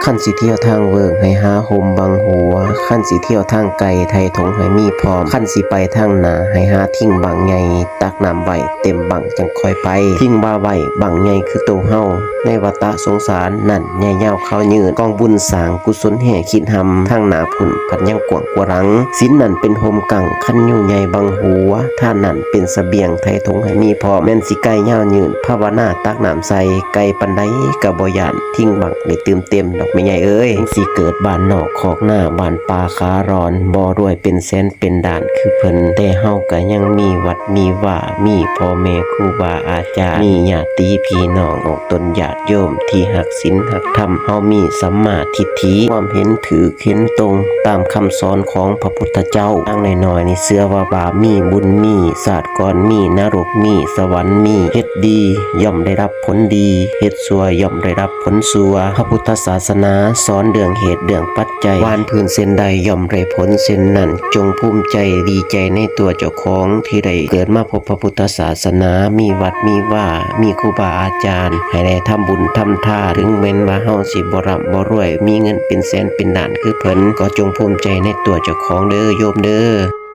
ขั้นสิเที่ยวทางเวิร์กให้หาโฮมบังหัวขั้นสิเที่ยวทางไกลไทยทงให้มีพร้อมขั้นสิไปทางหนาให้หาทิ้งบังใหญ่ตักน้ำไว้เต็มบังจังค่อยไปทิ้งบ่าไว้บังใหญ่คือตัวเฮาในวัฏสงสารนั่นใหญ่ยาวเข้ายืนกองบุญสร้างกุศลแห่คิดหำทางหนาพุ่นพันยังกว่างกว่ารังสินนั่นเป็นโฮมกังขั้นอยู่ใหญ่บังหัวท่านั่นเป็นเสบียงไทยทงให้มีพร้อมแม่นสิไกลยาวยืนภาวนาตักน้ำใส่ไกลปันใดก็บ่ย่านทิ้งบังได้เต็มดอกไม่ใหญ่เอ้ยสิเกิดบ้านนอกคอกหน้าบ้านป่าขาร้อนบ่รวยเป็นแสนเป็นด่านคือเพิ่นแต่เฮาก็ยังมีวัดมีว่ามีพ่อแม่ครูบาอาจารย์มีญาติพี่น้องออกตนญาติโยมที่หักศีลหักธรรมเฮามีสัมมาทิฏฐิความเห็นถือเห็นตรงตามคำสอนของพระพุทธเจ้าตั้งน้อยๆนี่เชื่อว่าบาปมีบุญมีศาสตร์ก่อนมีนรกมีสวรรค์มีเฮ็ดดีย่อมได้รับผลดีเฮ็ดชั่วย่อมได้รับผลชั่วพระพุทธศาสนาสอนเรื่องเหตุเรื่องปัจจัยวานพื้นเส้นใดย่อมได้ผลเส้นนั้นจงภูมิใจดีใจในตัวเจ้าของที่ได้เกิดมาพบพระพุทธศาสนามีวัดมีว่ามีครูบาอาจารย์ให้ได้ทำบุญทำทานถึงแม้นว่าเฮาสิบ่ร่ำบ่รวยมีเงินเป็นแสนเป็นล้านคือเพิ่นก็จงภูมิใจในตัวเจ้าของเด้อโยมเด้อ